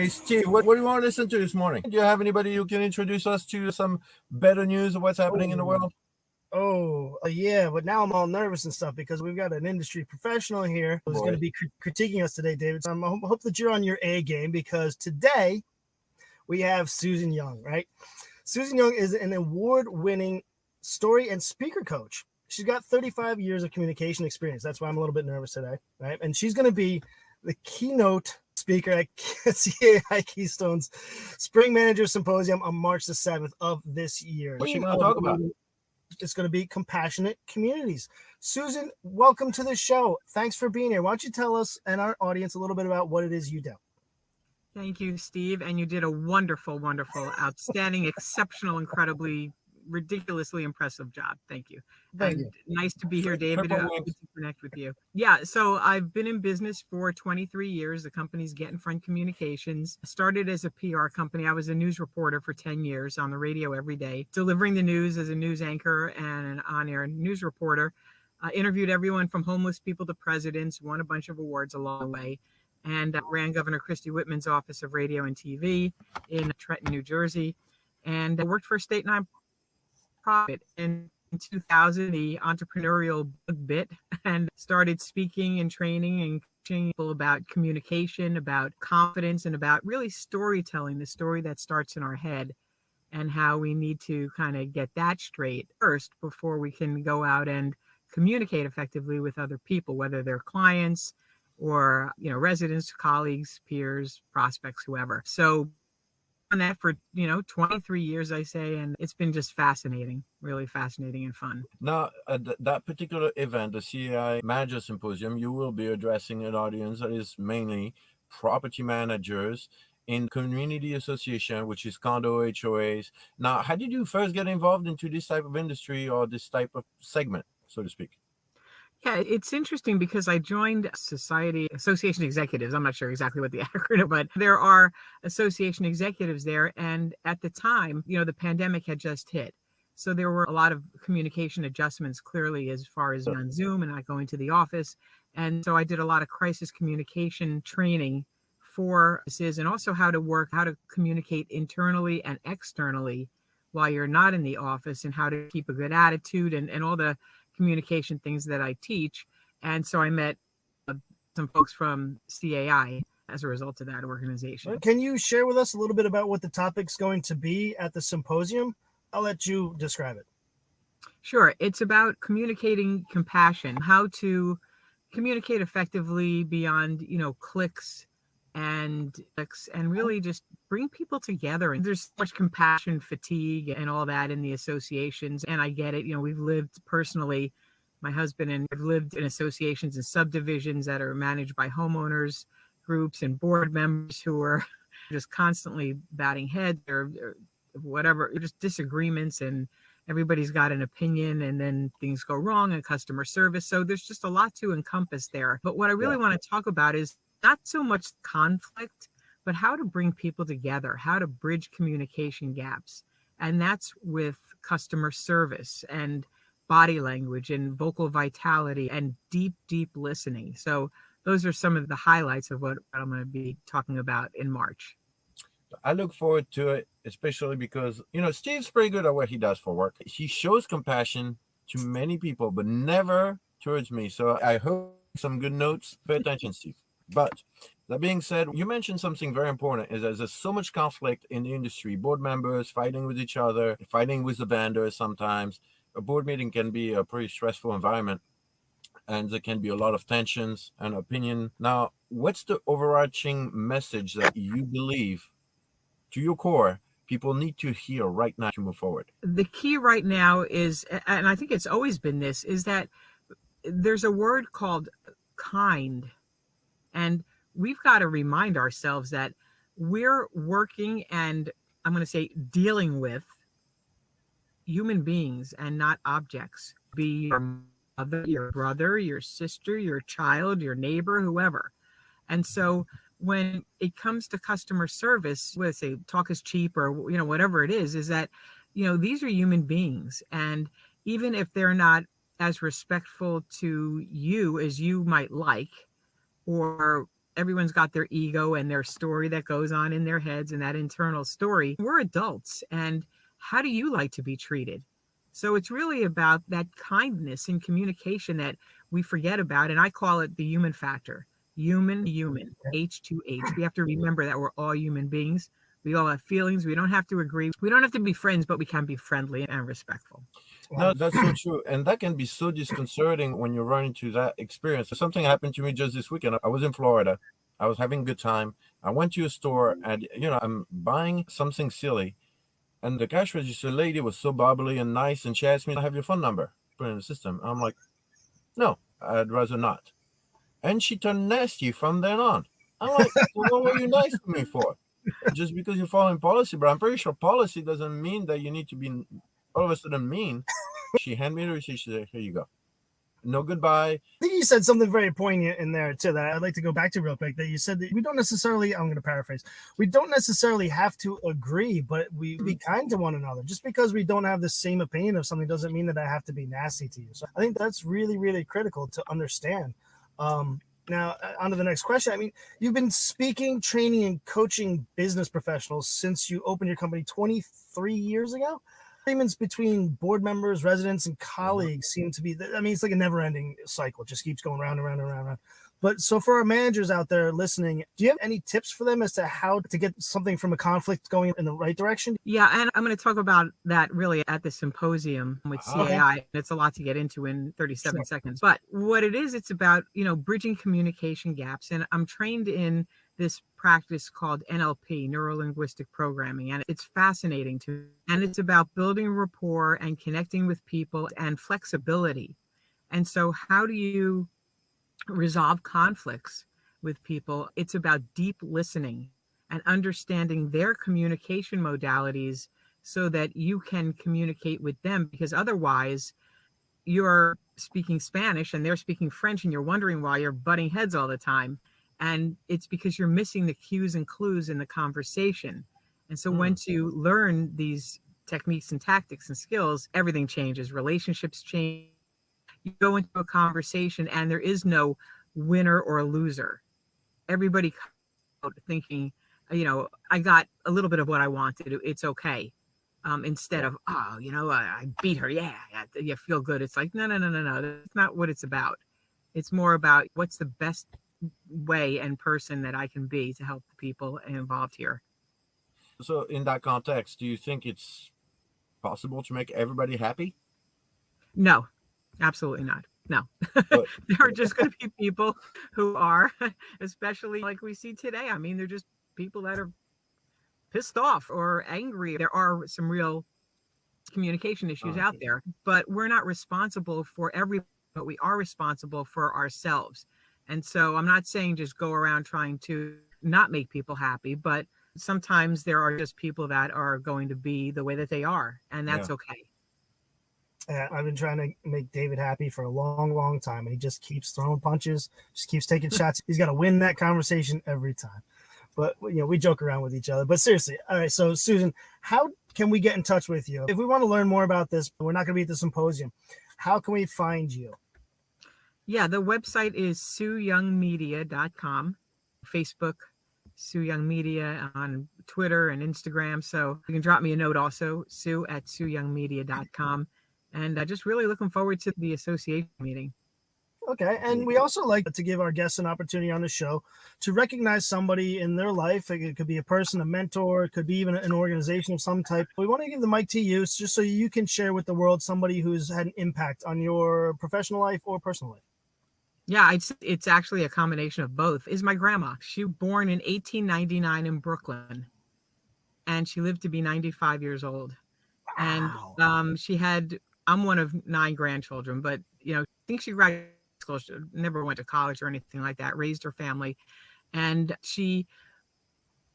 Hey, Steve, what do you want to listen to this morning? Do you have anybody who can introduce us to some better news of what's happening in the world? Yeah, but now I'm all nervous and stuff because we've got an industry professional here who's going to be critiquing us today, David. So I hope that you're on your A game because today we have Susan Young, right? Susan Young is an award-winning story and speaker coach. She's got 35 years of communication experience. That's why I'm a little bit nervous today, right? And she's going to be the keynote speaker at CAI Keystone's Spring Manager Symposium on March the 7th of this year. What's she going to talk about? It's going to be compassionate communities. Susan, welcome to the show. Thanks for being here. Why don't you tell us and our audience a little bit about what it is you do? Thank you, Steve. And you did a wonderful, outstanding, exceptional, incredibly, ridiculously impressive job. Thank you. Thank you. Nice to be here, David. Good to connect with you. Yeah, so I've been in business for 23 years. The company's Get in Front Communications. Started as a PR company. I was a news reporter for 10 years on the radio every day, delivering the news as a news anchor and an on-air news reporter. Interviewed everyone from homeless people to presidents, won a bunch of awards along the way, and ran Governor Christie Whitman's Office of Radio and TV in Trenton, New Jersey, and worked for a state nonprofit. And in 2000, the entrepreneurial bug bit and started speaking and training and teaching people about communication, about confidence, and about really storytelling, the story that starts in our head, and how we need to kind of get that straight first before we can go out and communicate effectively with other people, whether they're clients or, residents, colleagues, peers, prospects, whoever. So on that for 23 years, I say, and it's been just fascinating, really fascinating and fun. Now, at that particular event, the CAI Manager Symposium, you will be addressing an audience that is mainly property managers in community association, which is condo HOAs. Now, how did you first get involved into this type of industry or this type of segment, so to speak? Yeah, it's interesting because I joined Association Executives. I'm not sure exactly what the acronym, but there are association executives there. And at the time, the pandemic had just hit. So there were a lot of communication adjustments, clearly, as far as on Zoom and not going to the office. And so I did a lot of crisis communication training for this, and also how to communicate internally and externally while you're not in the office, and how to keep a good attitude and all the communication things that I teach. And so I met some folks from CAI as a result of that organization. Can you share with us a little bit about what the topic's going to be at the symposium? I'll let you describe it. Sure. It's about communicating compassion, how to communicate effectively beyond, clicks and really just bring people together. And there's so much compassion fatigue and all that in the associations. And I get it. We've lived personally, my husband and I've lived in associations and subdivisions that are managed by homeowners groups and board members who are just constantly batting heads or whatever, just disagreements, and everybody's got an opinion, and then things go wrong in customer service. So there's just a lot to encompass there. But what I really want to talk about is not so much conflict, but how to bring people together, how to bridge communication gaps. And that's with customer service and body language and vocal vitality and deep, deep listening. So those are some of the highlights of what I'm going to be talking about in March. I look forward to it, especially because, Steve's pretty good at what he does for work. He shows compassion to many people, but never towards me. So I hope some good notes. Pay attention, Steve. But that being said, you mentioned something very important, is there's so much conflict in the industry, board members fighting with each other, fighting with the vendors sometimes. A board meeting can be a pretty stressful environment, and there can be a lot of tensions and opinion. Now, what's the overarching message that you believe, to your core, people need to hear right now to move forward? The key right now is, and I think it's always been this, is that there's a word called kind. And we've got to remind ourselves that we're working and I'm going to say dealing with human beings and not objects. Be your mother, your brother, your sister, your child, your neighbor, whoever. And so when it comes to customer service, let's say talk is cheap or, whatever it is that, these are human beings. And even if they're not as respectful to you as you might like, or everyone's got their ego and their story that goes on in their heads, and that internal story. We're adults, and how do you like to be treated? So it's really about that kindness and communication that we forget about. And I call it the human factor. Human, H2H. We have to remember that we're all human beings. We all have feelings. We don't have to agree. We don't have to be friends, but we can be friendly and respectful. No, that's so true. And that can be so disconcerting when you run into that experience. Something happened to me just this weekend. I was in Florida. I was having a good time. I went to a store and, I'm buying something silly. And the cash register lady was so bubbly and nice. And she asked me, "I have your phone number. Put it in the system." I'm like, "No, I'd rather not." And she turned nasty from then on. I'm like, "So what were you nice to me for? Just because you're following policy?" But I'm pretty sure policy doesn't mean that you need to be all of a sudden mean. She handed me the receipt. She said, "Here you go. No goodbye." I think you said something very poignant in there too that I'd like to go back to real quick, that you said that we don't necessarily, I'm going to paraphrase, we don't necessarily have to agree, but we be kind to one another. Just because we don't have the same opinion of something doesn't mean that I have to be nasty to you. So I think that's really, really critical to understand. Now, on to the next question. I mean, you've been speaking, training, and coaching business professionals since you opened your company 23 years ago. Agreements between board members, residents, and colleagues seem to be, it's like a never-ending cycle. It just keeps going round and round and round and round. But so for our managers out there listening, do you have any tips for them as to how to get something from a conflict going in the right direction? Yeah, and I'm going to talk about that really at the symposium with CAI. Okay. It's a lot to get into in 37 seconds. But what it is, it's about, bridging communication gaps. And I'm trained in this practice called NLP, neuro-linguistic programming. And it's fascinating to me. And it's about building rapport and connecting with people and flexibility. And so how do you resolve conflicts with people? It's about deep listening and understanding their communication modalities so that you can communicate with them, because otherwise you're speaking Spanish and they're speaking French and you're wondering why you're butting heads all the time. And it's because you're missing the cues and clues in the conversation. And so once you learn these techniques and tactics and skills, everything changes. Relationships change. You go into a conversation and there is no winner or loser. Everybody comes out thinking, I got a little bit of what I wanted. It's okay. Instead of, I beat her. Yeah, you feel good. It's like, no. That's not what it's about. It's more about what's the best way and person that I can be to help the people involved here. So in that context, do you think it's possible to make everybody happy? No, absolutely not. No, there are just going to be people who are, especially like we see today. I mean, they're just people that are pissed off or angry. There are some real communication issues out there, but we're not responsible for everyone, but we are responsible for ourselves. And so I'm not saying just go around trying to not make people happy, but sometimes there are just people that are going to be the way that they are, and that's okay. I've been trying to make David happy for a long, long time, and he just keeps throwing punches, just keeps taking shots. He's got to win that conversation every time. But, we joke around with each other. But seriously, all right, so Susan, how can we get in touch with you? If we want to learn more about this, we're not going to be at the symposium. How can we find you? Yeah, the website is sueyoungmedia.com, Facebook, Sue Young Media, on Twitter and Instagram. So you can drop me a note also, sue@sueyoungmedia.com. And just really looking forward to the association meeting. Okay. And we also like to give our guests an opportunity on the show to recognize somebody in their life. It could be a person, a mentor, it could be even an organization of some type. We want to give the mic to you just so you can share with the world somebody who's had an impact on your professional life or personal life. Yeah, it's actually a combination of both. Is my grandma. She was born in 1899 in Brooklyn, and she lived to be 95 years old. Wow. And she had, I'm one of 9 grandchildren, but, I think she graduated school. She never went to college or anything like that, raised her family. And she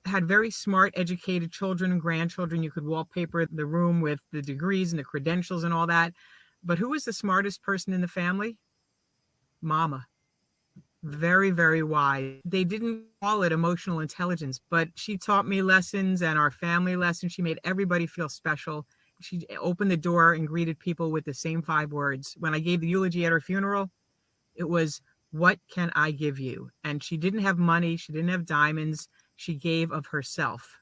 had very smart, educated children and grandchildren. You could wallpaper the room with the degrees and the credentials and all that. But who was the smartest person in the family? Mama. Very, very wise. They didn't call it emotional intelligence, but she taught me lessons and our family lessons. She made everybody feel special. She opened the door and greeted people with the same 5 words. When I gave the eulogy at her funeral, it was, what can I give you? And she didn't have money. She didn't have diamonds. She gave of herself.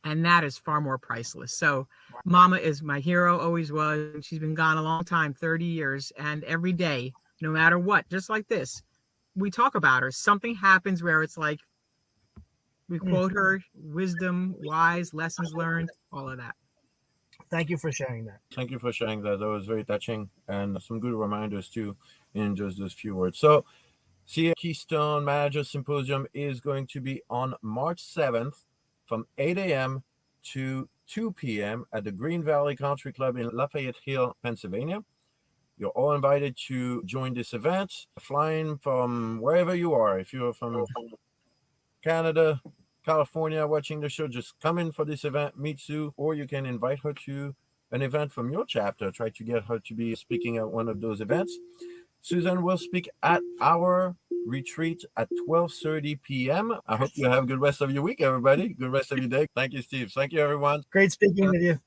And that is far more priceless. So Mama is my hero, always was. She's been gone a long time, 30 years. And every day, no matter what, just like this, we talk about her. Something happens where it's like, we quote her, wisdom, wise, lessons learned, all of that. Thank you for sharing that. Thank you for sharing that. That was very touching and some good reminders too in just those few words. So CAI Keystone Manager Symposium is going to be on March 7th from 8 a.m. to 2 p.m. at the Green Valley Country Club in Lafayette Hill, Pennsylvania. You're all invited to join this event, flying from wherever you are. If you're from Canada, California, watching the show, just come in for this event, meet Sue, or you can invite her to an event from your chapter. Try to get her to be speaking at one of those events. Susan will speak at our retreat at 12:30 p.m. I hope you have a good rest of your week, everybody. Good rest of your day. Thank you, Steve. Thank you, everyone. Great speaking with you.